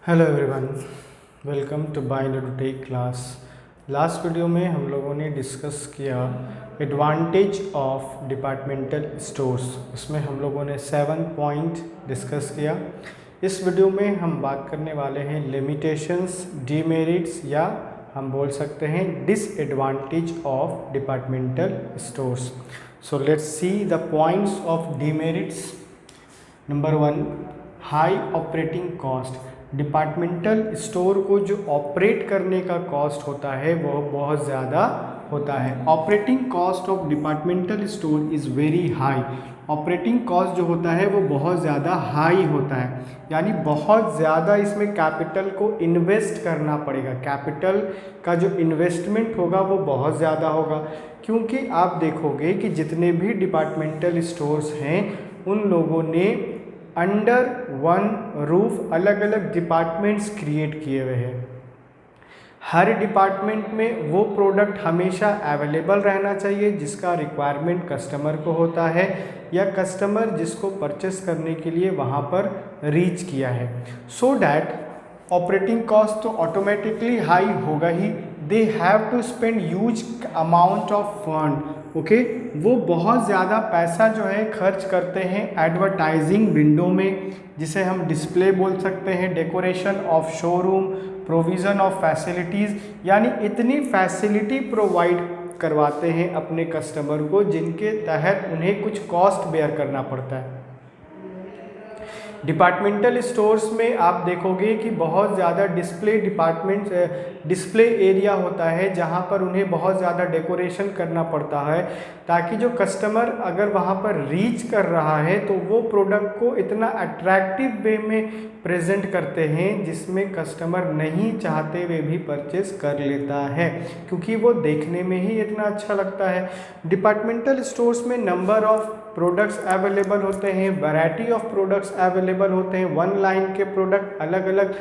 Hello everyone, welcome to biotech class. Last video में हम लोगों ने डिस्कस किया एडवांटेज ऑफ डिपार्टमेंटल स्टोर्स। उसमें हम लोगों ने 7 पॉइंट डिस्कस किया। इस वीडियो में हम बात करने वाले हैं लिमिटेशंस, डीमेरिट्स या हम बोल सकते हैं disadvantage of departmental stores. So let's see the points of demerits. Number 1, high operating cost. Departmental store को जो ऑपरेट करने का कॉस्ट होता है वह बहुत ज़्यादा होता है। Operating cost of departmental store is very high. Operating cost जो होता है वो बहुत ज़्यादा हाई होता है, यानी बहुत ज़्यादा इसमें कैपिटल को इन्वेस्ट करना पड़ेगा। कैपिटल का जो इन्वेस्टमेंट होगा वो बहुत ज़्यादा होगा, क्योंकि आप देखोगे कि जितने भी डिपार्टमेंटल स्टोर्स हैं उन लोगों ने अंडर वन रूफ अलग अलग डिपार्टमेंट्स क्रिएट किए हुए हैं। हर डिपार्टमेंट में वो प्रोडक्ट हमेशा अवेलेबल रहना चाहिए जिसका रिक्वायरमेंट कस्टमर को होता है या कस्टमर जिसको परचेस करने के लिए वहाँ पर रीच किया है। सो डैट ऑपरेटिंग कॉस्ट तो ऑटोमेटिकली हाई होगा ही। They have to spend huge amount of fund. Okay, वो बहुत ज़्यादा पैसा जो है खर्च करते हैं एडवर्टाइजिंग विंडो में, जिसे हम डिस्प्ले बोल सकते हैं, decoration of showroom, provision of facilities, यानी इतनी फैसिलिटी प्रोवाइड करवाते हैं अपने कस्टमर को जिनके तहत उन्हें कुछ कॉस्ट बेयर करना पड़ता है। डिपार्टमेंटल स्टोर्स में आप देखोगे कि बहुत ज़्यादा डिस्प्ले एरिया होता है जहाँ पर उन्हें बहुत ज़्यादा डेकोरेशन करना पड़ता है, ताकि जो कस्टमर अगर वहाँ पर रीच कर रहा है तो वो प्रोडक्ट को इतना अट्रैक्टिव वे में प्रेजेंट करते हैं जिसमें कस्टमर नहीं चाहते हुए भी परचेस कर लेता है, क्योंकि वो देखने में ही इतना अच्छा लगता है। डिपार्टमेंटल स्टोर्स में नंबर ऑफ प्रोडक्ट्स अवेलेबल होते हैं, वैरायटी ऑफ प्रोडक्ट्स अवेलेबल होते हैं। वन लाइन के प्रोडक्ट अलग अलग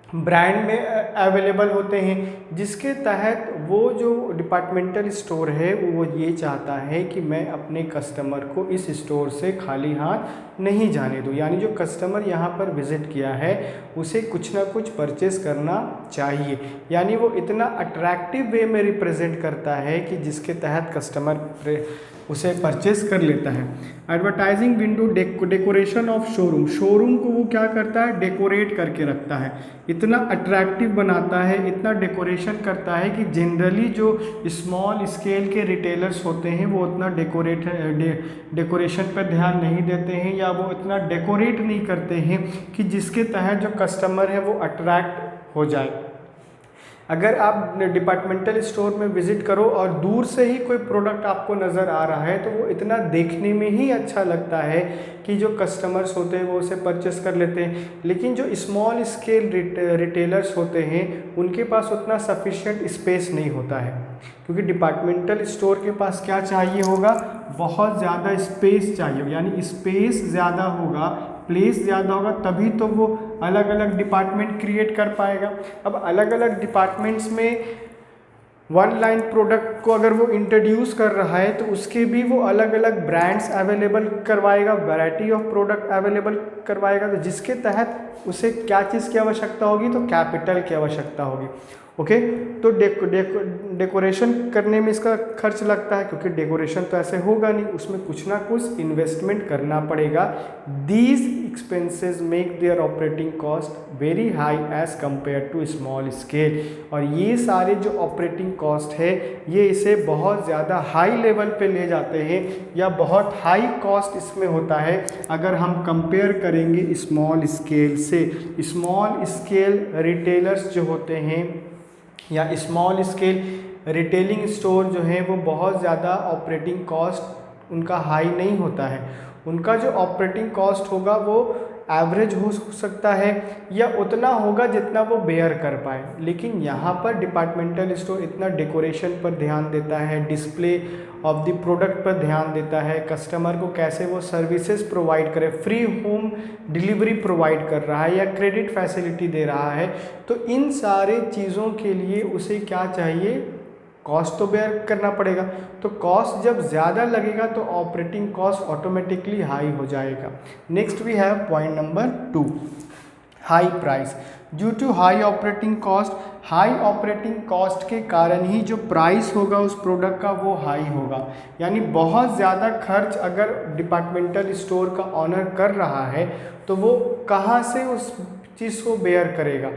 ब्रांड में अवेलेबल होते हैं, जिसके तहत वो जो डिपार्टमेंटल स्टोर है वो ये चाहता है कि मैं अपने कस्टमर को इस स्टोर से खाली हाथ नहीं जाने दूँ, यानी जो कस्टमर यहाँ पर विज़िट किया है उसे कुछ ना कुछ परचेस करना चाहिए। यानी वो इतना अट्रैक्टिव वे में रिप्रेजेंट करता है कि जिसके तहत कस्टमर उसे परचेस कर लेता है। Advertising window, decoration of showroom. Showroom को वो क्या करता है, डेकोरेट करके रखता है, इतना अट्रैक्टिव बनाता है, इतना डेकोरेशन करता है कि जनरली जो स्मॉल स्केल के रिटेलर्स होते हैं वो उतना डेकोरेशन पर ध्यान नहीं देते हैं या वो इतना डेकोरेट नहीं करते हैं कि जिसके तहत जो कस्टमर है वो अट्रैक्ट हो जाए। अगर आप डिपार्टमेंटल स्टोर में विज़िट करो और दूर से ही कोई प्रोडक्ट आपको नज़र आ रहा है तो वो इतना देखने में ही अच्छा लगता है कि जो कस्टमर्स होते हैं वो उसे परचेस कर लेते हैं। लेकिन जो स्मॉल स्केल रिटेलर्स होते हैं उनके पास उतना सफिशिएंट स्पेस नहीं होता है, क्योंकि डिपार्टमेंटल स्टोर के पास क्या चाहिए होगा, बहुत ज़्यादा स्पेस चाहिए, यानी स्पेस ज़्यादा होगा, प्लेस ज़्यादा होगा, तभी तो वो अलग अलग डिपार्टमेंट क्रिएट कर पाएगा। अब अलग अलग डिपार्टमेंट्स में वन लाइन प्रोडक्ट को अगर वो इंट्रोड्यूस कर रहा है तो उसके भी वो अलग अलग ब्रांड्स अवेलेबल करवाएगा, वैरायटी ऑफ प्रोडक्ट अवेलेबल करवाएगा, तो जिसके तहत उसे क्या चीज़ की आवश्यकता होगी, तो कैपिटल की आवश्यकता होगी। ओके, तो डेकोरेशन करने में इसका खर्च लगता है, क्योंकि डेकोरेशन तो ऐसे होगा नहीं, उसमें कुछ ना कुछ इन्वेस्टमेंट करना पड़ेगा। These expenses make their operating cost very high as compare to small scale. और ये सारे जो ऑपरेटिंग कॉस्ट है ये इसे बहुत ज़्यादा हाई लेवल पे ले जाते हैं या बहुत हाई कॉस्ट इसमें होता है अगर हम कंपेयर करेंगे स्मॉल स्केल से। स्मॉल स्केल रिटेलर्स जो होते हैं या स्मॉल स्केल रिटेलिंग स्टोर जो हैं वो बहुत ज़्यादा ऑपरेटिंग कॉस्ट उनका हाई नहीं होता है। उनका जो ऑपरेटिंग कॉस्ट होगा वो एवरेज हो सकता है या उतना होगा जितना वो बेयर कर पाए। लेकिन यहाँ पर डिपार्टमेंटल स्टोर इतना डेकोरेशन पर ध्यान देता है, डिस्प्ले ऑफ द प्रोडक्ट पर ध्यान देता है, कस्टमर को कैसे वो सर्विसेज प्रोवाइड करे, फ्री होम डिलीवरी प्रोवाइड कर रहा है या क्रेडिट फैसिलिटी दे रहा है, तो इन सारे चीज़ों के लिए उसे क्या चाहिए, कॉस्ट तो बेयर करना पड़ेगा। तो कॉस्ट जब ज़्यादा लगेगा तो ऑपरेटिंग कॉस्ट ऑटोमेटिकली हाई हो जाएगा। Next we have point number 2, high price. Due to high operating cost, high operating cost के कारण ही जो प्राइस होगा उस प्रोडक्ट का वो हाई होगा। यानी बहुत ज़्यादा खर्च अगर डिपार्टमेंटल स्टोर का ऑनर कर रहा है तो वो कहाँ से उस चीज़ को बेयर करेगा,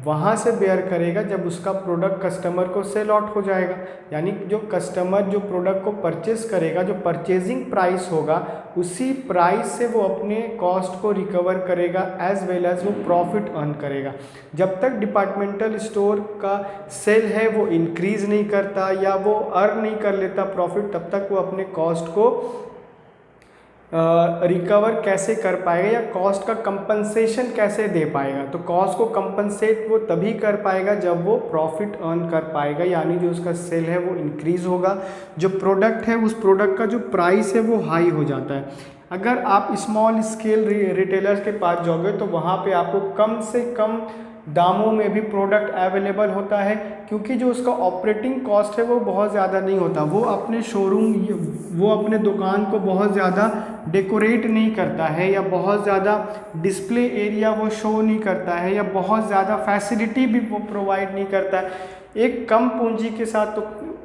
वहाँ से बेयर करेगा जब उसका प्रोडक्ट कस्टमर को सेल आउट हो जाएगा। यानी जो कस्टमर जो प्रोडक्ट को परचेस करेगा, जो परचेजिंग प्राइस होगा, उसी प्राइस से वो अपने कॉस्ट को रिकवर करेगा एज वेल एज वो प्रॉफिट अर्न करेगा। जब तक डिपार्टमेंटल स्टोर का सेल है वो इंक्रीज़ नहीं करता या वो अर्न नहीं कर लेता प्रॉफिट, तब तक वो अपने कॉस्ट को रिकवर कैसे कर पाएगा या कॉस्ट का कंपनसेशन कैसे दे पाएगा। तो कॉस्ट को कंपनसेट वो तभी कर पाएगा जब वो प्रॉफिट अर्न कर पाएगा, यानी जो उसका सेल है वो इंक्रीज़ होगा, जो प्रोडक्ट है उस प्रोडक्ट का जो प्राइस है वो हाई हो जाता है। अगर आप स्मॉल स्केल रिटेलर्स के पास जाओगे तो वहाँ पे आपको कम से कम दामों में भी प्रोडक्ट अवेलेबल होता है, क्योंकि जो उसका ऑपरेटिंग कॉस्ट है वो बहुत ज़्यादा नहीं होता। वो अपने शोरूम, वो अपने दुकान को बहुत ज़्यादा डेकोरेट नहीं करता है या बहुत ज़्यादा डिस्प्ले एरिया वो शो नहीं करता है या बहुत ज़्यादा फैसिलिटी भी वो प्रोवाइड नहीं करता है। एक कम पूंजी के साथ तो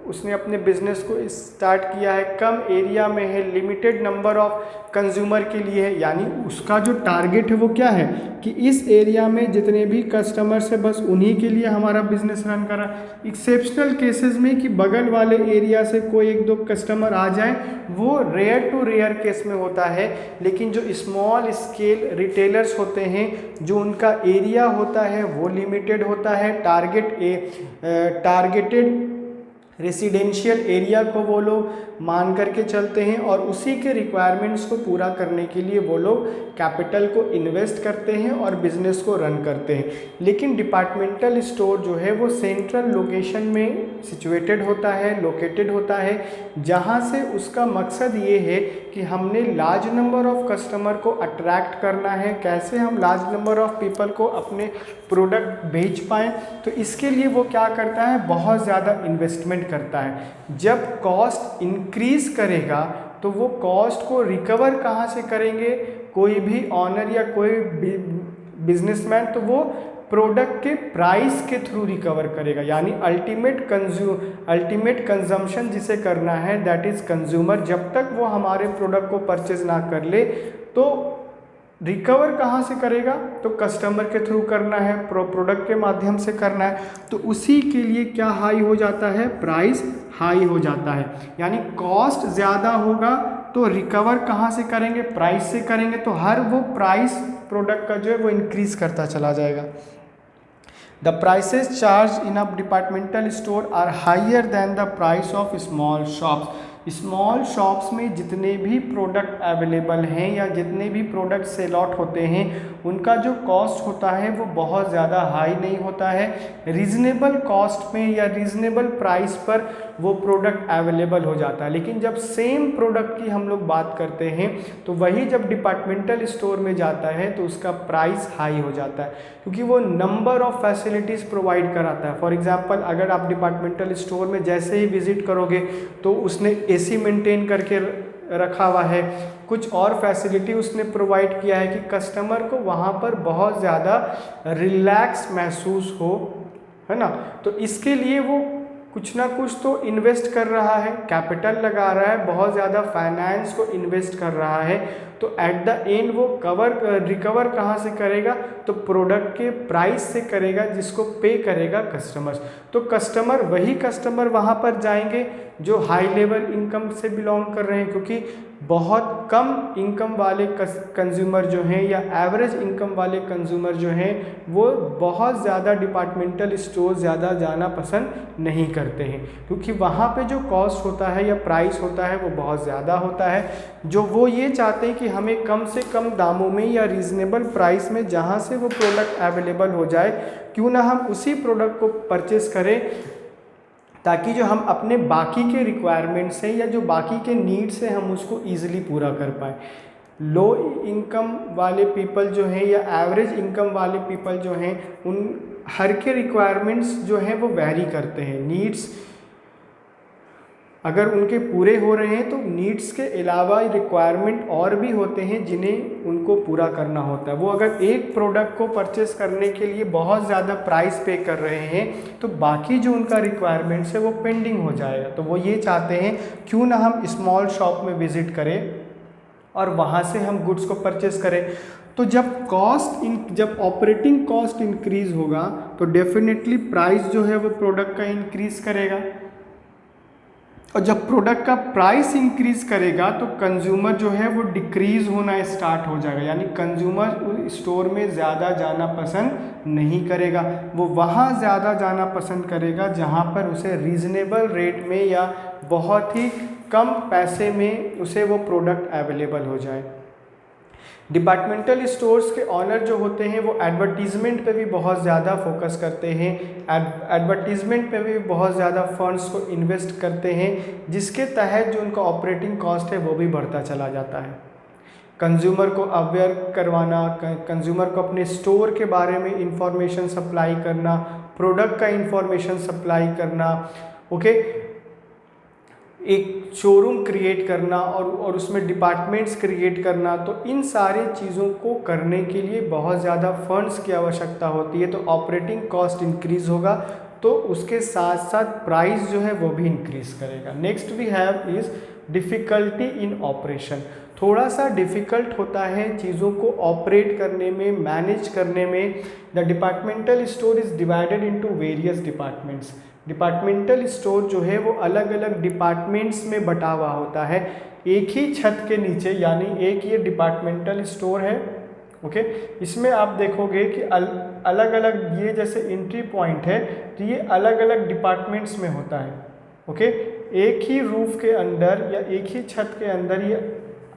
उसने अपने बिजनेस को स्टार्ट किया है, कम एरिया में है, लिमिटेड नंबर ऑफ कंज्यूमर के लिए है। यानी उसका जो टारगेट है वो क्या है कि इस एरिया में जितने भी कस्टमर्स है बस उन्हीं के लिए हमारा बिजनेस रन कर रहा है। एक्सेप्शनल केसेस में कि बगल वाले एरिया से कोई एक दो कस्टमर आ जाए वो रेयर टू रेयर केस में होता है, लेकिन जो स्मॉल स्केल रिटेलर्स होते हैं जो उनका एरिया होता है वो लिमिटेड होता है, टारगेटेड रेसिडेंशियल एरिया को वो लोग मान करके चलते हैं और उसी के रिक्वायरमेंट्स को पूरा करने के लिए वो लोग कैपिटल को इन्वेस्ट करते हैं और बिजनेस को रन करते हैं। लेकिन डिपार्टमेंटल स्टोर जो है वो सेंट्रल लोकेशन में सिचुएटेड होता है, लोकेटेड होता है, जहां से उसका मकसद ये है कि हमने लार्ज नंबर ऑफ कस्टमर को अट्रैक्ट करना है, कैसे हम लार्ज नंबर ऑफ पीपल को अपने प्रोडक्ट बेच पाएँ। तो इसके लिए वो क्या करता है, बहुत ज़्यादा इन्वेस्टमेंट करता है। जब कॉस्ट इंक्रीज़ करेगा तो वो कॉस्ट को रिकवर कहाँ से करेंगे, कोई भी ऑनर या कोई बिजनेसमैन, तो वो प्रोडक्ट के प्राइस के थ्रू रिकवर करेगा। यानी अल्टीमेट कंजम्पशन जिसे करना है दैट इज़ कंज्यूमर, जब तक वो हमारे प्रोडक्ट को परचेज ना कर ले तो रिकवर कहाँ से करेगा, तो कस्टमर के थ्रू करना है, प्रोडक्ट के माध्यम से करना है। तो उसी के लिए क्या हाई हो जाता है, प्राइस हाई हो जाता है। यानी कॉस्ट ज़्यादा होगा तो रिकवर कहाँ से करेंगे, प्राइस से करेंगे। तो हर वो प्राइस प्रोडक्ट का जो है वो इंक्रीज़ करता चला जाएगा। The prices charge in a departmental store are higher than the price of small shops. Small shops में जितने भी प्रोडक्ट अवेलेबल हैं या जितने भी प्रोडक्ट सेल आउट होते हैं उनका जो कॉस्ट होता है वो बहुत ज़्यादा हाई नहीं होता है। रीज़नेबल कॉस्ट में या रीज़नेबल प्राइस पर वो प्रोडक्ट अवेलेबल हो जाता है। लेकिन जब सेम प्रोडक्ट की हम लोग बात करते हैं तो वही जब डिपार्टमेंटल स्टोर में जाता है तो उसका प्राइस हाई हो जाता है, क्योंकि वो नंबर ऑफ फैसिलिटीज़ प्रोवाइड कराता है। फॉर एग्जांपल अगर आप डिपार्टमेंटल स्टोर में जैसे ही विजिट करोगे तो उसने एसी मेंटेन करके रखा हुआ है, कुछ और फैसिलिटी उसने प्रोवाइड किया है कि कस्टमर को वहाँ पर बहुत ज़्यादा रिलैक्स महसूस हो, है ना। तो इसके लिए वो कुछ ना कुछ तो इन्वेस्ट कर रहा है, कैपिटल लगा रहा है, बहुत ज़्यादा फाइनेंस को इन्वेस्ट कर रहा है। तो एट द एंड वो रिकवर कहाँ से करेगा, तो प्रोडक्ट के प्राइस से करेगा जिसको पे करेगा कस्टमर्स। तो कस्टमर वही कस्टमर वहाँ पर जाएंगे जो हाई लेवल इनकम से बिलोंग कर रहे हैं, क्योंकि बहुत कम इनकम वाले कंज्यूमर जो हैं या एवरेज इनकम वाले कंज्यूमर जो हैं वो बहुत ज़्यादा डिपार्टमेंटल स्टोर ज़्यादा जाना पसंद नहीं करते हैं, क्योंकि वहाँ पे जो कॉस्ट होता है या प्राइस होता है वो बहुत ज़्यादा होता है। जो वो ये चाहते हैं कि हमें कम से कम दामों में या रीज़नेबल प्राइस में जहाँ से वो प्रोडक्ट अवेलेबल हो जाए, क्यों ना हम उसी प्रोडक्ट को परचेस करें, ताकि जो हम अपने बाकी के रिक्वायरमेंट्स हैं या जो बाकी के नीड्स हैं हम उसको ईजिली पूरा कर पाएँ। लो इनकम वाले पीपल जो हैं या एवरेज इनकम वाले पीपल जो हैं उन हर के रिक्वायरमेंट्स जो हैं वो वैरी करते हैं, नीड्स अगर उनके पूरे हो रहे हैं तो नीड्स के अलावा रिक्वायरमेंट और भी होते हैं जिन्हें उनको पूरा करना होता है। वो अगर एक प्रोडक्ट को परचेस करने के लिए बहुत ज़्यादा प्राइस पे कर रहे हैं तो बाकी जो उनका रिक्वायरमेंट्स है वो पेंडिंग हो जाएगा। तो वो ये चाहते हैं क्यों ना हम स्मॉल शॉप में विज़िट करें और वहाँ से हम गुड्स को परचेस करें। तो जब ऑपरेटिंग कॉस्ट इंक्रीज़ होगा तो डेफिनेटली प्राइस जो है वो प्रोडक्ट का इंक्रीज़ करेगा, और जब प्रोडक्ट का प्राइस इंक्रीज करेगा तो कंज्यूमर जो है वो डिक्रीज होना स्टार्ट हो जाएगा, यानी कंज्यूमर स्टोर में ज़्यादा जाना पसंद नहीं करेगा। वो वहाँ ज़्यादा जाना पसंद करेगा जहाँ पर उसे रीज़नेबल रेट में या बहुत ही कम पैसे में उसे वो प्रोडक्ट अवेलेबल हो जाए। डिपार्टमेंटल स्टोर्स के ऑनर जो होते हैं वो एडवर्टीज़मेंट पे भी बहुत ज़्यादा फोकस करते हैं, एडवर्टीज़मेंट पे भी बहुत ज़्यादा फंड्स को इन्वेस्ट करते हैं, जिसके तहत जो उनका ऑपरेटिंग कॉस्ट है वो भी बढ़ता चला जाता है। कंज्यूमर को अवेयर करवाना, कंज्यूमर को अपने स्टोर के बारे में इंफॉर्मेशन सप्लाई करना, प्रोडक्ट का इंफॉर्मेशन सप्लाई करना, ओके, एक शोरूम क्रिएट करना और उसमें डिपार्टमेंट्स क्रिएट करना, तो इन सारी चीज़ों को करने के लिए बहुत ज़्यादा फंड्स की आवश्यकता होती है। तो ऑपरेटिंग कॉस्ट इंक्रीज़ होगा तो उसके साथ साथ प्राइस जो है वो भी इंक्रीज़ करेगा। Next we have is difficulty in operation. थोड़ा सा डिफ़िकल्ट होता है चीज़ों को ऑपरेट करने में, मैनेज करने में। The departmental store is divided into various departments. Departmental store जो है वो अलग अलग डिपार्टमेंट्स में बटा हुआ होता है एक ही छत के नीचे, यानी एक ये डिपार्टमेंटल स्टोर है, ओके। इसमें आप देखोगे कि अलग अलग ये जैसे एंट्री पॉइंट है तो ये अलग अलग डिपार्टमेंट्स में होता है, ओके। एक ही रूफ के अंदर या एक ही छत के अंदर ये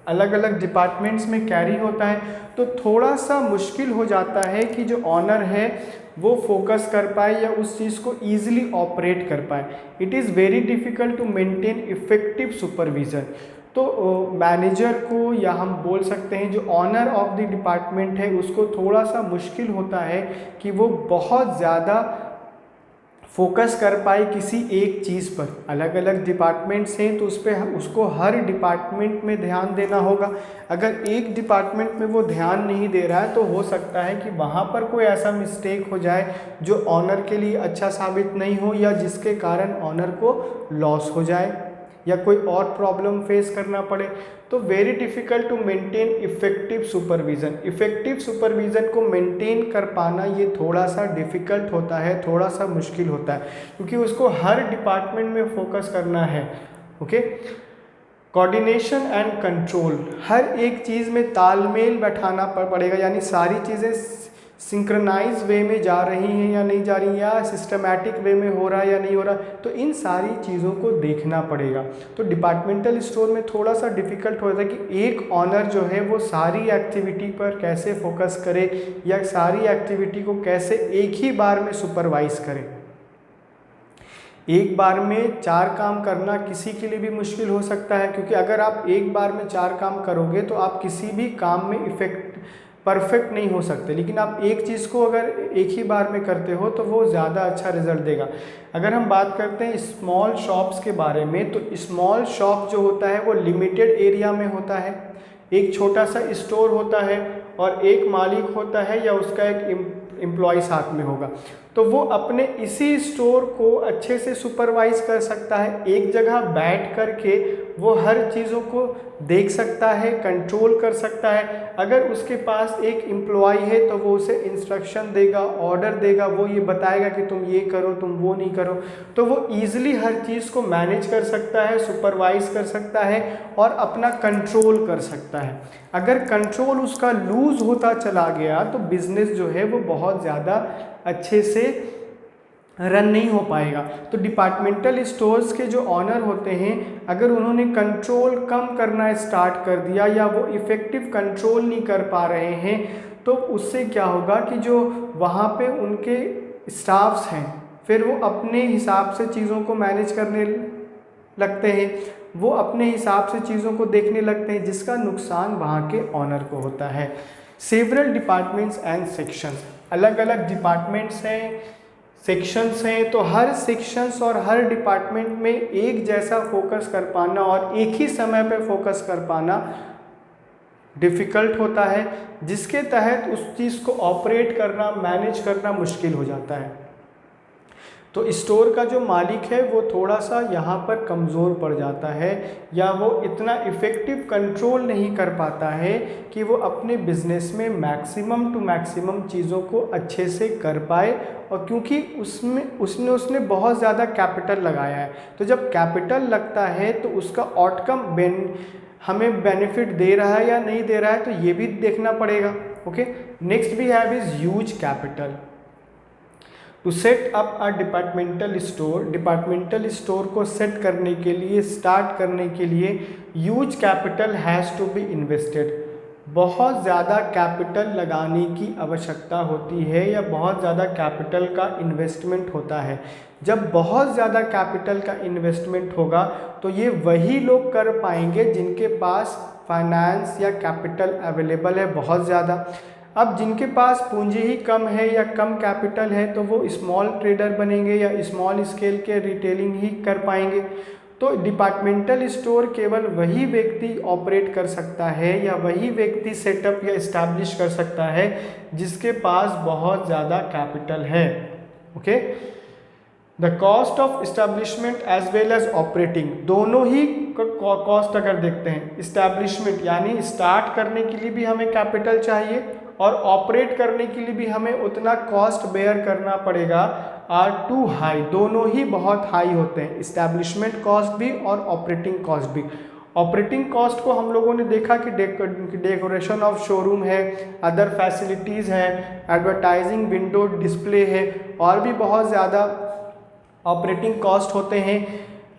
अलग अलग डिपार्टमेंट्स में कैरी होता है, तो थोड़ा सा मुश्किल हो जाता है कि जो ऑनर है वो फोकस कर पाए या उस चीज़ को ईजिली ऑपरेट कर पाए। It is very difficult to maintain effective supervision. तो मैनेजर को, या हम बोल सकते हैं जो ऑनर ऑफ द डिपार्टमेंट है, उसको थोड़ा सा मुश्किल होता है कि वो बहुत ज़्यादा फोकस कर पाए किसी एक चीज़ पर। अलग अलग डिपार्टमेंट्स हैं तो उस पर उसको हर डिपार्टमेंट में ध्यान देना होगा। अगर एक डिपार्टमेंट में वो ध्यान नहीं दे रहा है तो हो सकता है कि वहाँ पर कोई ऐसा मिस्टेक हो जाए जो ऑनर के लिए अच्छा साबित नहीं हो, या जिसके कारण ऑनर को लॉस हो जाए या कोई और प्रॉब्लम फेस करना पड़े। तो very difficult to maintain effective supervision. Effective supervision को मेंटेन कर पाना ये थोड़ा सा डिफ़िकल्ट होता है, थोड़ा सा मुश्किल होता है, क्योंकि उसको हर डिपार्टमेंट में फोकस करना है, ओके। कोऑर्डिनेशन एंड कंट्रोल, हर एक चीज़ में तालमेल बैठाना पड़ेगा, यानी सारी चीज़ें सिंक्रोनाइज वे में जा रही हैं या नहीं जा रही हैं, या सिस्टमैटिक वे में हो रहा है या नहीं हो रहा, तो इन सारी चीज़ों को देखना पड़ेगा। तो डिपार्टमेंटल स्टोर में थोड़ा सा डिफ़िकल्ट होता है कि एक ऑनर जो है वो सारी एक्टिविटी पर कैसे फोकस करे या सारी एक्टिविटी को कैसे एक ही बार में सुपरवाइज करे। एक बार में 4 काम करना किसी के लिए भी मुश्किल हो सकता है, क्योंकि अगर आप एक बार में 4 काम करोगे तो आप किसी भी काम में परफेक्ट नहीं हो सकते। लेकिन आप एक चीज़ को अगर एक ही बार में करते हो तो वो ज़्यादा अच्छा रिजल्ट देगा। अगर हम बात करते हैं स्मॉल शॉप्स के बारे में, तो स्मॉल शॉप जो होता है वो लिमिटेड एरिया में होता है। एक छोटा सा स्टोर होता है और एक मालिक होता है या उसका एक एम्प्लॉय साथ में होगा, तो वो अपने इसी स्टोर को अच्छे से सुपरवाइज कर सकता है। एक जगह बैठ कर के वो हर चीज़ों को देख सकता है, कंट्रोल कर सकता है। अगर उसके पास एक एम्प्लॉय है तो वो उसे इंस्ट्रक्शन देगा, ऑर्डर देगा, वो ये बताएगा कि तुम ये करो, तुम वो नहीं करो, तो वो ईजिली हर चीज़ को मैनेज कर सकता है, सुपरवाइज कर सकता है और अपना कंट्रोल कर सकता है। अगर कंट्रोल उसका लूज़ होता चला गया तो बिज़नेस जो है वो बहुत ज़्यादा अच्छे से रन नहीं हो पाएगा। तो डिपार्टमेंटल स्टोर्स के जो ऑनर होते हैं, अगर उन्होंने कंट्रोल कम करना स्टार्ट कर दिया या वो इफ़ेक्टिव कंट्रोल नहीं कर पा रहे हैं, तो उससे क्या होगा कि जो वहाँ पे उनके स्टाफ्स हैं फिर वो अपने हिसाब से चीज़ों को मैनेज करने लगते हैं, वो अपने हिसाब से चीज़ों को देखने लगते हैं, जिसका नुकसान वहाँ के ऑनर को होता है। सेवरल डिपार्टमेंट्स एंड सेक्शंस, अलग अलग डिपार्टमेंट्स हैं, सेक्शंस हैं, तो हर सेक्शंस और हर डिपार्टमेंट में एक जैसा फोकस कर पाना और एक ही समय पे फोकस कर पाना डिफ़िकल्ट होता है, जिसके तहत उस चीज़ को ऑपरेट करना, मैनेज करना मुश्किल हो जाता है। तो स्टोर का जो मालिक है वो थोड़ा सा यहाँ पर कमज़ोर पड़ जाता है, या वो इतना इफ़ेक्टिव कंट्रोल नहीं कर पाता है कि वो अपने बिज़नेस में मैक्सिमम टू मैक्सिमम चीज़ों को अच्छे से कर पाए। और क्योंकि उसने बहुत ज़्यादा कैपिटल लगाया है, तो जब कैपिटल लगता है तो उसका आउटकम हमें बेनिफिट दे रहा है या नहीं दे रहा है, तो ये भी देखना पड़ेगा। Okay, next we have is huge capital. To set up a departmental store को सेट करने के लिए, स्टार्ट करने के लिए huge capital has to be invested. बहुत ज़्यादा कैपिटल लगाने की आवश्यकता होती है, या बहुत ज़्यादा कैपिटल का इन्वेस्टमेंट होता है। जब बहुत ज़्यादा कैपिटल का इन्वेस्टमेंट होगा तो ये वही लोग कर पाएंगे जिनके पास फाइनेंस या कैपिटल अवेलेबल है बहुत ज़्यादा। अब जिनके पास पूंजी ही कम है या कम कैपिटल है, तो वो स्मॉल ट्रेडर बनेंगे या स्मॉल स्केल के रिटेलिंग ही कर पाएंगे। तो डिपार्टमेंटल स्टोर केवल वही व्यक्ति ऑपरेट कर सकता है, या वही व्यक्ति सेटअप या इस्टेब्लिश कर सकता है जिसके पास बहुत ज़्यादा कैपिटल है। Okay, the cost of establishment as well as operating, दोनों ही कॉस्ट अगर देखते हैं, इस्टेब्लिशमेंट यानी स्टार्ट करने के लिए भी हमें कैपिटल चाहिए, और ऑपरेट करने के लिए भी हमें उतना कॉस्ट बेयर करना पड़ेगा, आर टू हाई, दोनों ही बहुत हाई होते हैं, इस्टेब्लिशमेंट कॉस्ट भी और ऑपरेटिंग कॉस्ट भी। ऑपरेटिंग कॉस्ट को हम लोगों ने देखा कि डेकोरेशन ऑफ शोरूम है, अदर फैसिलिटीज़ है, एडवर्टाइजिंग, विंडो डिस्प्ले है, और भी बहुत ज़्यादा ऑपरेटिंग कॉस्ट होते हैं,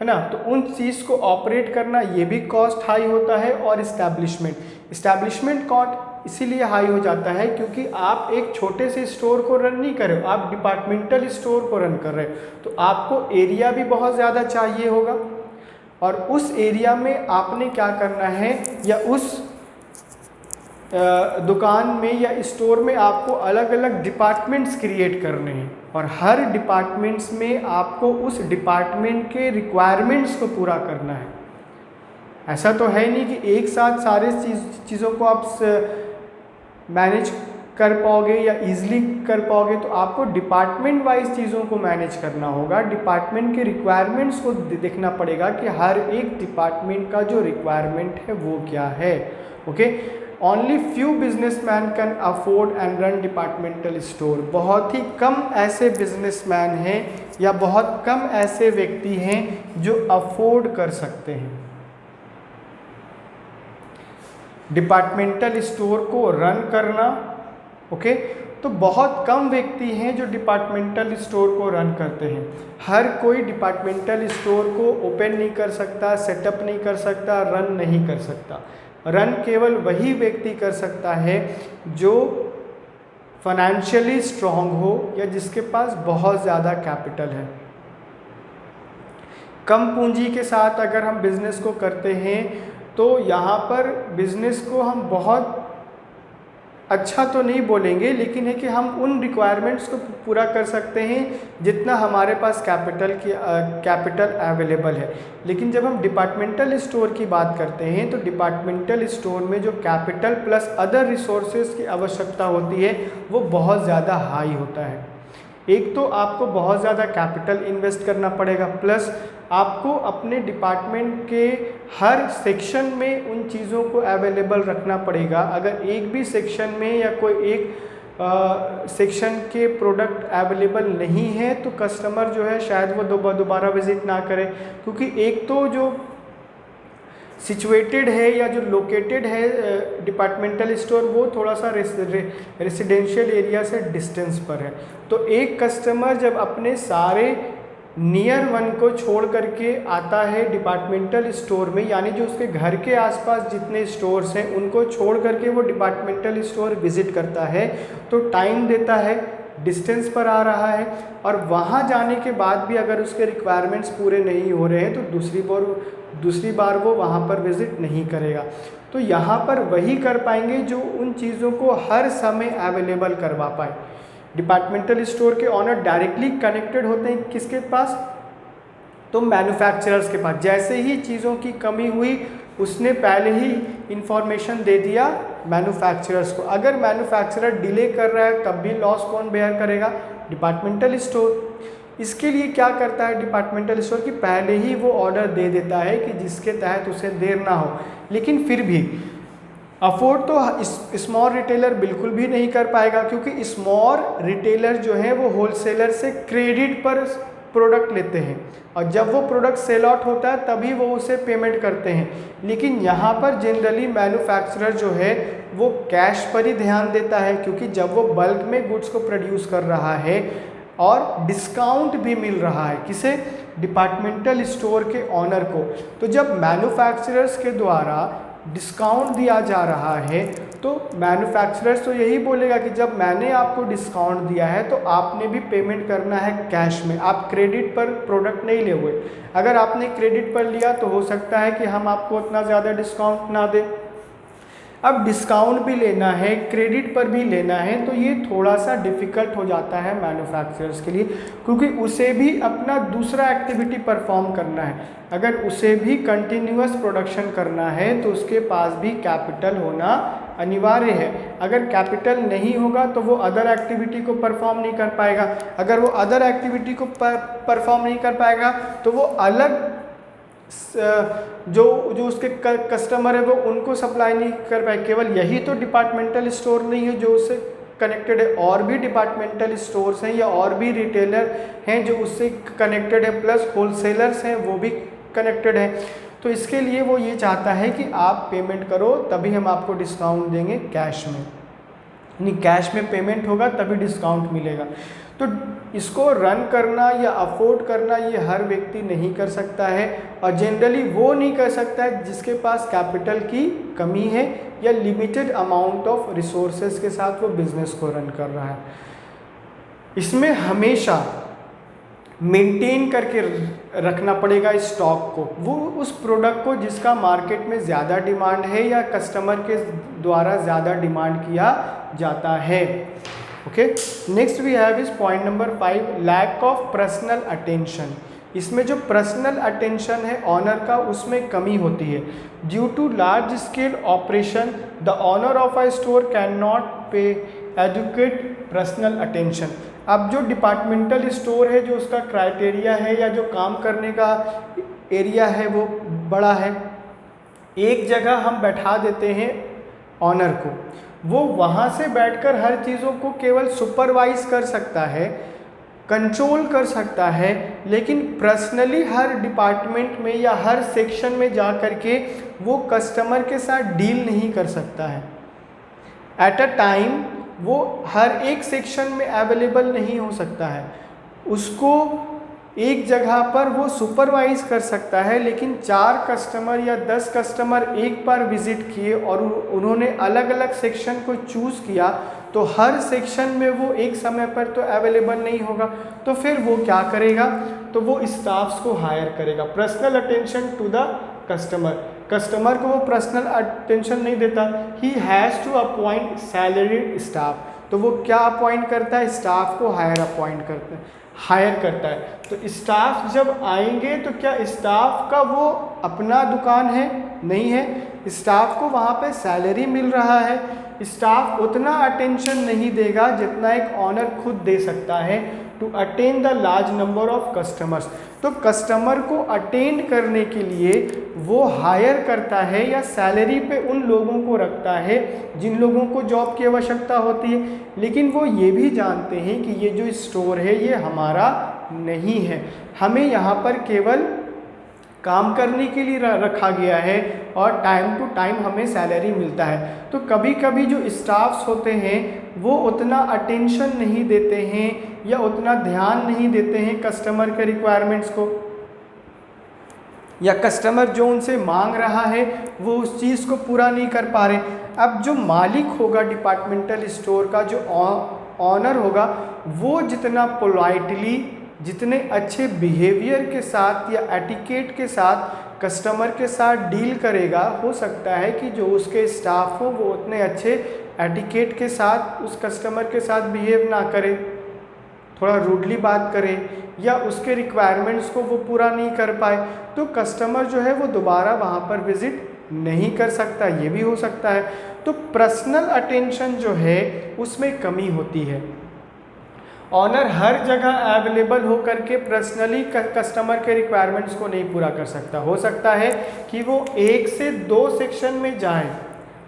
है ना। तो उन चीज़ को ऑपरेट करना ये भी कॉस्ट हाई होता है। और इस्टेब्लिशमेंट कॉस्ट इसीलिए हाई हो जाता है क्योंकि आप एक छोटे से स्टोर को रन नहीं कर रहे हो, आप डिपार्टमेंटल स्टोर को रन कर रहे हो, तो आपको एरिया भी बहुत ज़्यादा चाहिए होगा। और उस एरिया में आपने क्या करना है, या उस दुकान में या स्टोर में आपको अलग अलग डिपार्टमेंट्स क्रिएट करने हैं, और हर डिपार्टमेंट्स में आपको उस डिपार्टमेंट के रिक्वायरमेंट्स को पूरा करना है। ऐसा तो है नहीं कि एक साथ सारे चीज़ों को आप मैनेज कर पाओगे या इजीली कर पाओगे, तो आपको डिपार्टमेंट वाइज चीज़ों को मैनेज करना होगा। डिपार्टमेंट के रिक्वायरमेंट्स को देखना पड़ेगा कि हर एक डिपार्टमेंट का जो रिक्वायरमेंट है वो क्या है। Okay, only few businessman can afford and run departmental store. बहुत ही कम ऐसे बिजनेसमैन हैं या बहुत कम ऐसे व्यक्ति हैं जो अफोर्ड कर सकते हैं डिपार्टमेंटल स्टोर को रन करना। ओके, तो बहुत कम व्यक्ति हैं जो डिपार्टमेंटल स्टोर को रन करते हैं। हर कोई डिपार्टमेंटल स्टोर को ओपन नहीं कर सकता, सेटअप नहीं कर सकता, रन नहीं कर सकता। रन केवल वही व्यक्ति कर सकता है जो फाइनेंशियली स्ट्रांग हो या जिसके पास बहुत ज़्यादा कैपिटल है। कम पूंजी के साथ अगर हम बिज़नेस को करते हैं तो यहाँ पर बिज़नेस को हम बहुत अच्छा तो नहीं बोलेंगे, लेकिन है कि हम उन रिक्वायरमेंट्स को पूरा कर सकते हैं जितना हमारे पास कैपिटल अवेलेबल है। लेकिन जब हम डिपार्टमेंटल स्टोर की बात करते हैं तो डिपार्टमेंटल स्टोर में जो कैपिटल प्लस अदर रिसोर्सेज की आवश्यकता होती है वो बहुत ज़्यादा हाई होता है। एक तो आपको बहुत ज़्यादा कैपिटल इन्वेस्ट करना पड़ेगा, प्लस आपको अपने डिपार्टमेंट के हर सेक्शन में उन चीज़ों को अवेलेबल रखना पड़ेगा। अगर एक भी सेक्शन में या कोई एक सेक्शन के प्रोडक्ट अवेलेबल नहीं है तो कस्टमर जो है शायद वो दोबारा विज़िट ना करे, क्योंकि एक तो जो सिचुएटेड है या जो लोकेटेड है डिपार्टमेंटल स्टोर वो थोड़ा सा रेसिडेंशियल एरिया से डिस्टेंस पर है। तो एक कस्टमर जब अपने सारे नियर वन को छोड़ करके आता है डिपार्टमेंटल स्टोर में, यानी जो उसके घर के आसपास जितने स्टोर्स हैं उनको छोड़ करके वो डिपार्टमेंटल स्टोर विज़िट करता है, तो टाइम देता है, डिस्टेंस पर आ रहा है, और वहाँ जाने के बाद भी अगर उसके रिक्वायरमेंट्स पूरे नहीं हो रहे हैं तो दूसरी बार वो वहाँ पर विज़िट नहीं करेगा। तो यहाँ पर वही कर पाएंगे जो उन चीज़ों को हर समय अवेलेबल करवा पाए। डिपार्टमेंटल स्टोर के ऑनर डायरेक्टली कनेक्टेड होते हैं किसके पास, तो मैन्युफैक्चरर्स के पास। जैसे ही चीज़ों की कमी हुई उसने पहले ही इंफॉर्मेशन दे दिया मैन्युफैक्चरर्स को। अगर मैन्युफैक्चरर डिले कर रहा है तब भी लॉस कौन बेयर करेगा, डिपार्टमेंटल स्टोर। इसके लिए क्या करता है डिपार्टमेंटल स्टोर कि पहले ही वो ऑर्डर दे देता है कि जिसके तहत उसे देर ना हो। लेकिन फिर भी अफोर्ड तो स्मॉल रिटेलर बिल्कुल भी नहीं कर पाएगा, क्योंकि स्मॉल रिटेलर जो है वो होलसेलर से क्रेडिट पर प्रोडक्ट लेते हैं और जब वो प्रोडक्ट सेल आउट होता है तभी वो उसे पेमेंट करते हैं। लेकिन यहाँ पर जनरली मैन्युफैक्चरर जो है वो कैश पर ही ध्यान देता है, क्योंकि जब वो बल्क में गुड्स को प्रोड्यूस कर रहा है और डिस्काउंट भी मिल रहा है किसे, डिपार्टमेंटल स्टोर के ऑनर को। तो जब मैन्युफैक्चरर्स के द्वारा डिस्काउंट दिया जा रहा है तो मैन्युफैक्चरर्स तो यही बोलेगा कि जब मैंने आपको डिस्काउंट दिया है तो आपने भी पेमेंट करना है कैश में, आप क्रेडिट पर प्रोडक्ट नहीं ले हुए। अगर आपने क्रेडिट पर लिया तो हो सकता है कि हम आपको उतना ज़्यादा डिस्काउंट ना दें। अब डिस्काउंट भी लेना है, क्रेडिट पर भी लेना है, तो ये थोड़ा सा डिफ़िकल्ट हो जाता है मैन्युफैक्चरर्स के लिए, क्योंकि उसे भी अपना दूसरा एक्टिविटी परफॉर्म करना है। अगर उसे भी कंटिन्यूअस प्रोडक्शन करना है तो उसके पास भी कैपिटल होना अनिवार्य है। अगर कैपिटल नहीं होगा तो वो अदर एक्टिविटी को परफॉर्म नहीं कर पाएगा। अगर वो अदर एक्टिविटी को परफॉर्म नहीं कर पाएगा तो वो अलग जो उसके कस्टमर है वो उनको सप्लाई नहीं कर पाए। केवल यही तो डिपार्टमेंटल स्टोर नहीं है जो उससे कनेक्टेड है, और भी डिपार्टमेंटल स्टोर्स हैं या और भी रिटेलर हैं जो उससे कनेक्टेड है, प्लस होलसेलर्स हैं वो भी कनेक्टेड हैं। तो इसके लिए वो ये चाहता है कि आप पेमेंट करो तभी हम आपको डिस्काउंट देंगे कैश में, यानी कैश में पेमेंट होगा तभी डिस्काउंट मिलेगा। तो इसको रन करना या अफोर्ड करना ये हर व्यक्ति नहीं कर सकता है, और जनरली वो नहीं कर सकता है जिसके पास कैपिटल की कमी है या लिमिटेड अमाउंट ऑफ रिसोर्सेज के साथ वो बिजनेस को रन कर रहा है। इसमें हमेशा मेंटेन करके रखना पड़ेगा स्टॉक को, वो उस प्रोडक्ट को जिसका मार्केट में ज़्यादा डिमांड है या कस्टमर के द्वारा ज़्यादा डिमांड किया जाता है। Okay, next we have is point number 5, lack of personal attention. इसमें जो पर्सनल अटेंशन है ऑनर का उसमें कमी होती है। Due to large scale operation the owner of a store can not pay adequate personal attention. अब जो डिपार्टमेंटल स्टोर है जो उसका क्राइटेरिया है या जो काम करने का एरिया है वो बड़ा है, एक जगह हम बैठा देते हैं ऑनर को, वो वहाँ से बैठकर हर चीज़ों को केवल सुपरवाइज कर सकता है, कंट्रोल कर सकता है, लेकिन पर्सनली हर डिपार्टमेंट में या हर सेक्शन में जा कर के वो कस्टमर के साथ डील नहीं कर सकता है। एट अ टाइम वो हर एक सेक्शन में अवेलेबल नहीं हो सकता है। उसको एक जगह पर वो सुपरवाइज कर सकता है, लेकिन 4 कस्टमर या 10 कस्टमर एक बार विजिट किए और उन्होंने अलग अलग सेक्शन को चूज़ किया तो हर सेक्शन में वो एक समय पर तो अवेलेबल नहीं होगा। तो फिर वो क्या करेगा, तो वो स्टाफ्स को हायर करेगा। Personal attention to the customer, customer को वो पर्सनल अटेंशन नहीं देता। He has to appoint salaried staff, तो वो क्या अपॉइंट करता है, स्टाफ को हायर करता है। तो स्टाफ जब आएंगे तो क्या स्टाफ का वो अपना दुकान है, नहीं है, स्टाफ को वहाँ पे सैलरी मिल रहा है। स्टाफ उतना अटेंशन नहीं देगा जितना एक ऑनर खुद दे सकता है to attend the large number of customers. तो कस्टमर को अटेंड करने के लिए वो हायर करता है या सैलरी पे उन लोगों को रखता है जिन लोगों को जॉब की आवश्यकता होती है, लेकिन वो ये भी जानते हैं कि ये जो स्टोर है ये हमारा नहीं है, हमें यहाँ पर केवल काम करने के लिए रखा गया है और टाइम टू टाइम हमें सैलरी मिलता है। तो कभी कभी जो स्टाफ्स होते हैं वो उतना अटेंशन नहीं देते हैं या उतना ध्यान नहीं देते हैं कस्टमर के रिक्वायरमेंट्स को, या कस्टमर जो उनसे मांग रहा है वो उस चीज़ को पूरा नहीं कर पा रहे। अब जो मालिक होगा डिपार्टमेंटल स्टोर का, जो ऑनर होगा, वो जितना पोलाइटली, जितने अच्छे बिहेवियर के साथ या एटिकेट के साथ कस्टमर के साथ डील करेगा, हो सकता है कि जो उसके स्टाफ हो वो उतने अच्छे एटिकेट के साथ उस कस्टमर के साथ बिहेव ना करे, थोड़ा रूडली बात करे, या उसके रिक्वायरमेंट्स को वो पूरा नहीं कर पाए, तो कस्टमर जो है वो दोबारा वहाँ पर विज़िट नहीं कर सकता, ये भी हो सकता है। तो पर्सनल अटेंशन जो है उसमें कमी होती है। ऑनर हर जगह अवेलेबल हो करके पर्सनली कस्टमर के रिक्वायरमेंट्स को नहीं पूरा कर सकता। हो सकता है कि वो 1 से 2 सेक्शन में जाए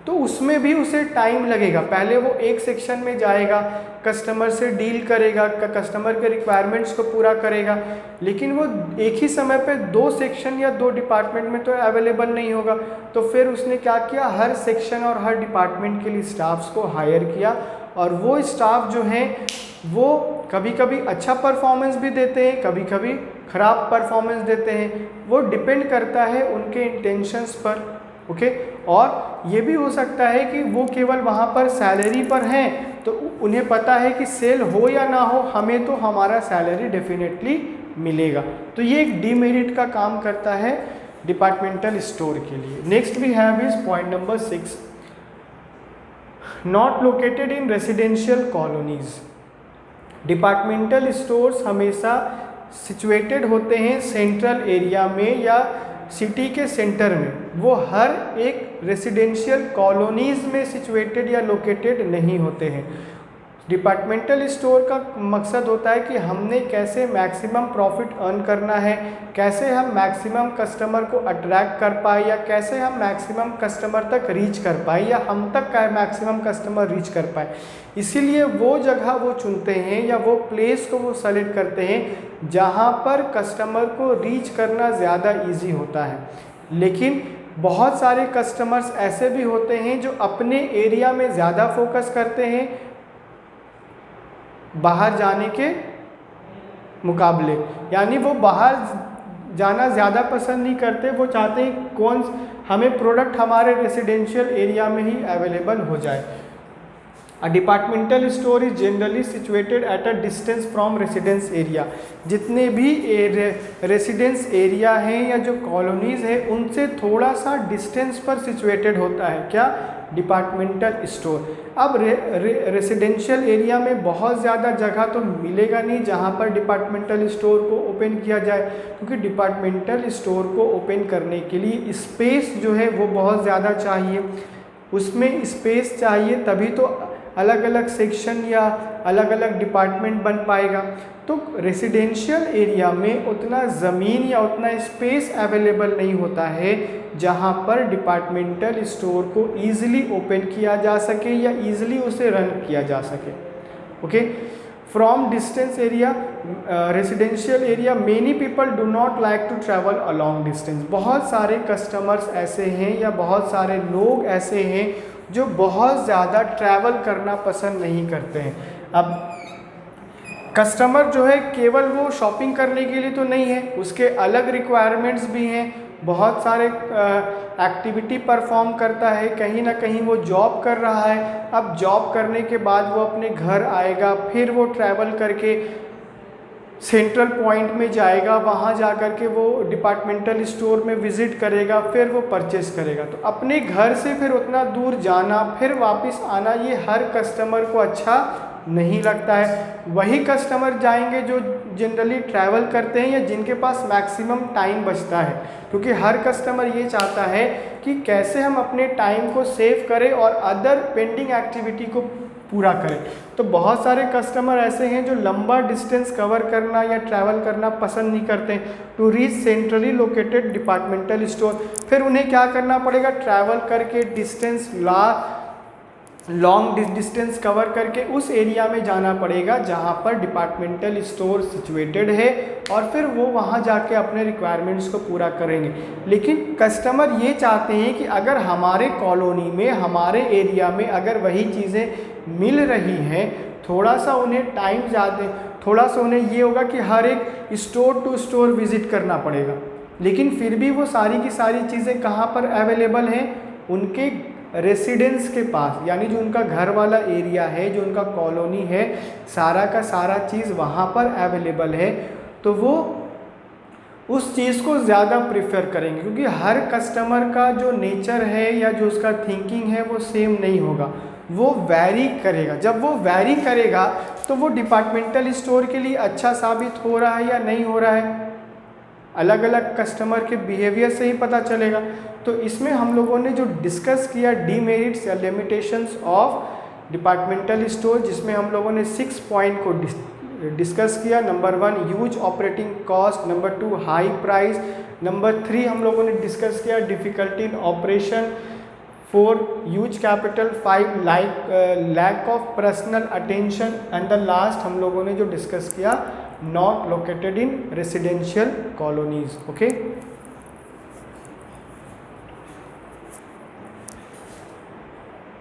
तो उसमें भी उसे टाइम लगेगा। पहले वो एक सेक्शन में जाएगा, कस्टमर से डील करेगा, कस्टमर के रिक्वायरमेंट्स को पूरा करेगा, लेकिन वो एक ही समय पे 2 सेक्शन या 2 डिपार्टमेंट में तो अवेलेबल नहीं होगा। तो फिर उसने क्या किया, हर सेक्शन और हर डिपार्टमेंट के लिए स्टाफ्स को हायर किया, और वो स्टाफ जो हैं वो कभी कभी अच्छा परफॉर्मेंस भी देते हैं, कभी कभी ख़राब परफॉर्मेंस देते हैं। वो डिपेंड करता है उनके इंटेंशंस पर। ओके, और ये भी हो सकता है कि वो केवल वहाँ पर सैलरी पर हैं, तो उन्हें पता है कि सेल हो या ना हो, हमें तो हमारा सैलरी डेफिनेटली मिलेगा। तो ये एक डीमेरिट का काम करता है डिपार्टमेंटल स्टोर के लिए। Next we have is point number 6, not located in residential colonies. Departmental stores हमेशा सिचुएटेड होते हैं सेंट्रल एरिया में या सिटी के सेंटर में। वो हर एक रेसिडेंशियल कॉलोनीज़ में सिचुएटेड या लोकेटेड नहीं होते हैं। डिपार्टमेंटल स्टोर का मकसद होता है कि हमने कैसे मैक्सिमम प्रॉफिट अर्न करना है, कैसे हम मैक्सिमम कस्टमर को अट्रैक्ट कर पाए, या कैसे हम मैक्सिमम कस्टमर तक रीच कर पाए, या हम तक मैक्सिमम कस्टमर रीच कर पाए। इसीलिए वो जगह वो चुनते हैं या वो प्लेस को वो सेलेक्ट करते हैं जहाँ पर कस्टमर को रीच करना ज़्यादा ईजी होता है। लेकिन बहुत सारे कस्टमर्स ऐसे भी होते हैं जो अपने एरिया में ज़्यादा फोकस करते हैं बाहर जाने के मुकाबले, यानी वो बाहर जाना ज़्यादा पसंद नहीं करते। वो चाहते हैं हमें प्रोडक्ट हमारे रेसिडेंशियल एरिया में ही अवेलेबल हो जाए। अ departmental store is generally situated at a distance from residence area. जितने भी रेसिडेंस एरिया हैं या जो कॉलोनीज़ हैं उनसे थोड़ा सा डिस्टेंस पर सिचुएटेड होता है क्या, डिपार्टमेंटल स्टोर। अब रेसिडेंशियल एरिया में बहुत ज़्यादा जगह तो मिलेगा नहीं जहाँ पर डिपार्टमेंटल स्टोर को ओपन किया जाए, क्योंकि डिपार्टमेंटल स्टोर को ओपन करने के लिए स्पेस जो है वो बहुत ज़्यादा चाहिए। उसमें स्पेस चाहिए तभी तो अलग अलग सेक्शन या अलग अलग डिपार्टमेंट बन पाएगा। तो रेसिडेंशियल एरिया में उतना ज़मीन या उतना स्पेस अवेलेबल नहीं होता है जहां पर डिपार्टमेंटल स्टोर को ईज़िली ओपन किया जा सके या ईज़िली उसे रन किया जा सके। Okay, from distance area residential area many people do not like to travel a long distance. बहुत सारे कस्टमर्स ऐसे हैं या बहुत सारे लोग ऐसे हैं जो बहुत ज़्यादा ट्रैवल करना पसंद नहीं करते हैं। अब कस्टमर जो है केवल वो शॉपिंग करने के लिए तो नहीं है, उसके अलग रिक्वायरमेंट्स भी हैं, बहुत सारे एक्टिविटी परफॉर्म करता है, कहीं ना कहीं वो जॉब कर रहा है। अब जॉब करने के बाद वो अपने घर आएगा, फिर वो ट्रैवल करके सेंट्रल पॉइंट में जाएगा, वहाँ जा कर के वो डिपार्टमेंटल स्टोर में विज़िट करेगा, फिर वो परचेस करेगा। तो अपने घर से फिर उतना दूर जाना फिर वापस आना ये हर कस्टमर को अच्छा नहीं लगता है। वही कस्टमर जाएंगे जो जनरली ट्रैवल करते हैं या जिनके पास मैक्सिमम टाइम बचता है, क्योंकि हर कस्टमर ये चाहता है कि कैसे हम अपने टाइम को सेव करें और अदर पेंडिंग एक्टिविटी को पूरा करें। तो बहुत सारे कस्टमर ऐसे हैं जो लंबा डिस्टेंस कवर करना या ट्रैवल करना पसंद नहीं करते to reach centrally located departmental store. फिर उन्हें क्या करना पड़ेगा, ट्रैवल करके डिस्टेंस लॉन्ग डिस्टेंस कवर करके उस एरिया में जाना पड़ेगा जहां पर डिपार्टमेंटल स्टोर सिचुएटेड है, और फिर वो वहां जाके अपने रिक्वायरमेंट्स को पूरा करेंगे। लेकिन कस्टमर ये चाहते हैं कि अगर हमारे कॉलोनी में, हमारे एरिया में अगर वही चीज़ें मिल रही हैं, थोड़ा सा उन्हें टाइम ज़्यादा, थोड़ा सा उन्हें ये होगा कि हर एक स्टोर टू स्टोर विज़िट करना पड़ेगा, लेकिन फिर भी वो सारी की सारी चीज़ें कहाँ पर अवेलेबल हैं, उनके रेसिडेंस के पास, यानी जो उनका घर वाला एरिया है, जो उनका कॉलोनी है, सारा का सारा चीज़ वहाँ पर अवेलेबल है। तो वो उस चीज़ को ज़्यादा प्रेफर करेंगे, क्योंकि हर कस्टमर का जो नेचर है या जो उसका थिंकिंग है वो सेम नहीं होगा। वो वैरी करेगा। जब वो वैरी करेगा तो वो डिपार्टमेंटल स्टोर के लिए अच्छा साबित हो रहा है या नहीं हो रहा है, अलग अलग कस्टमर के बिहेवियर से ही पता चलेगा। तो इसमें हम लोगों ने जो डिस्कस किया डीमेरिट्स या लिमिटेशंस ऑफ डिपार्टमेंटल स्टोर, जिसमें हम लोगों ने 6 पॉइंट को डिस्कस किया। Number 1 huge operating cost, number 2 high price, number 3 हम लोगों ने डिस्कस किया difficulty in operation, 4 huge capital, 5 lack of personal attention and the last हम लोगों ने जो डिस्कस किया not located in residential colonies. Okay.